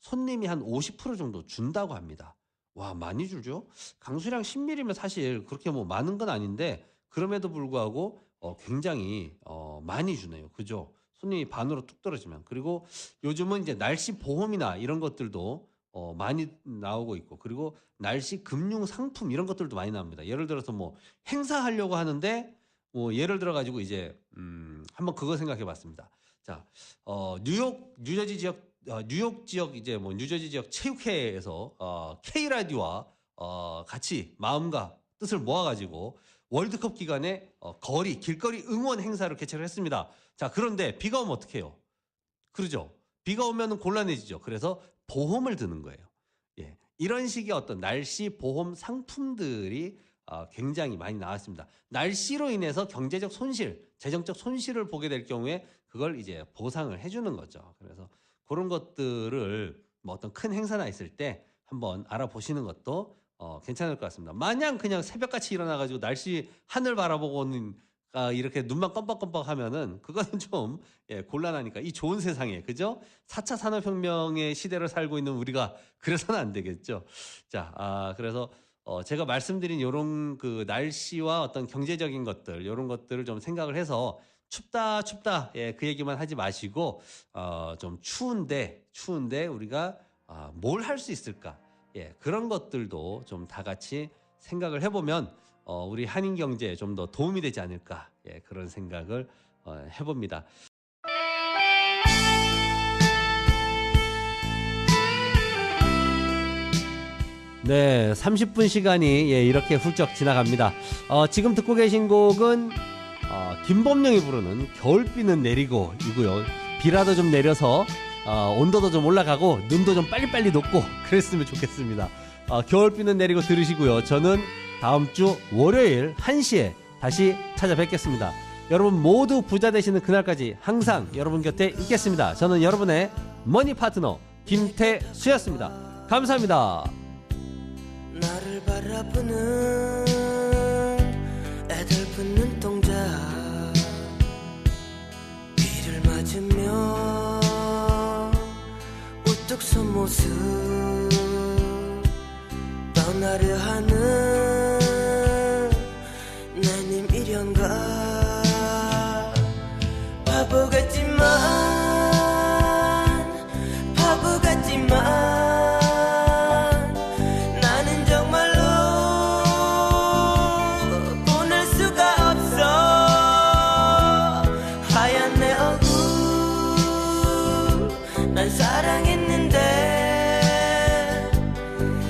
손님이 한 50% 정도 준다고 합니다. 와, 많이 줄죠? 강수량 10mm면 사실 그렇게 뭐 많은 건 아닌데, 그럼에도 불구하고 굉장히 많이 주네요. 그죠? 손님이 반으로 뚝 떨어지면. 그리고 요즘은 이제 날씨 보험이나 이런 것들도 많이 나오고 있고, 그리고 날씨 금융 상품 이런 것들도 많이 나옵니다. 예를 들어서 뭐 행사하려고 하는데, 뭐 예를 들어 가지고 이제 한번 그거 생각해 봤습니다. 자, 뉴저지 지역 이제 뭐 뉴저지 지역 체육회에서 K 라디오와 같이 마음과 뜻을 모아 가지고 월드컵 기간에 길거리 응원 행사를 개최를 했습니다. 자, 그런데 비가 오면 어떻게 해요? 그러죠? 비가 오면 곤란해지죠. 그래서 보험을 드는 거예요. 예. 이런 식의 어떤 날씨 보험 상품들이 굉장히 많이 나왔습니다. 날씨로 인해서 경제적 손실, 재정적 손실을 보게 될 경우에 그걸 이제 보상을 해주는 거죠. 그래서 그런 것들을 뭐 어떤 큰 행사나 있을 때 한번 알아보시는 것도 괜찮을 것 같습니다. 마냥 그냥 새벽같이 일어나가지고 날씨 하늘 바라보고는 이렇게 눈만 껌뻑껌뻑 하면은 그거는 좀 곤란하니까 이 좋은 세상에, 그죠? 4차 산업혁명의 시대를 살고 있는 우리가 그래서는 안 되겠죠. 자, 그래서 제가 말씀드린 요런 그 날씨와 어떤 경제적인 것들, 요런 것들을 좀 생각을 해서 춥다 그 얘기만 하지 마시고 좀 추운데 우리가 뭘 할 수 있을까? 그런 것들도 좀 다 같이 생각을 해보면 우리 한인 경제에 좀 더 도움이 되지 않을까? 그런 생각을 해봅니다. 네, 30분 시간이 이렇게 훌쩍 지나갑니다. 지금 듣고 계신 곡은 김범용이 부르는 겨울비는 내리고 이고요. 비라도 좀 내려서 온도도 좀 올라가고 눈도 좀 빨리빨리 녹고 그랬으면 좋겠습니다. 겨울비는 내리고 들으시고요. 저는 다음 주 월요일 1시에 다시 찾아뵙겠습니다. 여러분 모두 부자 되시는 그날까지 항상 여러분 곁에 있겠습니다. 저는 여러분의 머니 파트너 김태수였습니다. 감사합니다. 나를 바라보는 애들픈 눈동자 비를 맞으며 우뚝 선 모습 떠나려 하는 내님 미련과 바보 같지만 나는 정말로 보낼 수가 없어. 하얀 내 얼굴 난 사랑했는데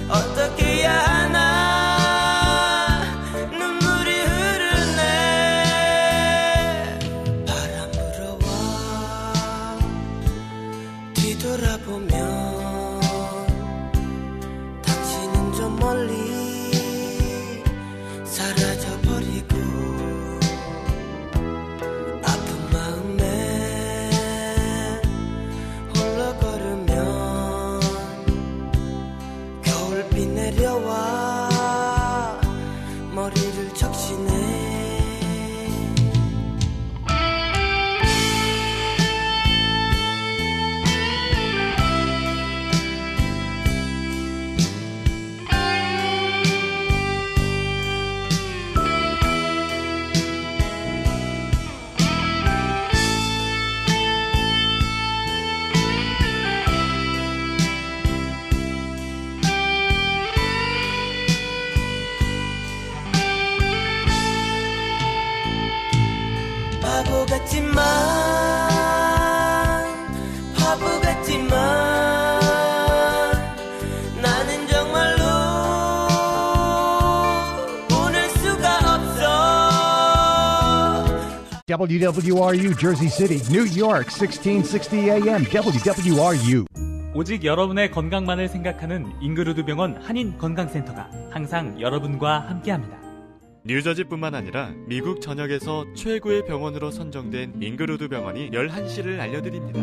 어떻게 해야 하나 눈물이 흐르네. 바람 불어와 뒤돌아보면 당신은 좀 멀리 사라져버리고 아픈 마음에 홀로 걸으면 겨울비 내려와 머리를 적시네. 바보 같지만 나는 정말로 보낼 수가 없어. WWRU Jersey City, New York, 1660 AM, WWRU. 오직 여러분의 건강만을 생각하는 잉그루드 병원 한인 건강센터가 항상 여러분과 함께합니다. 뉴저지뿐만 아니라 미국 전역에서 최고의 병원으로 선정된 잉그루드 병원이 11시를 알려드립니다.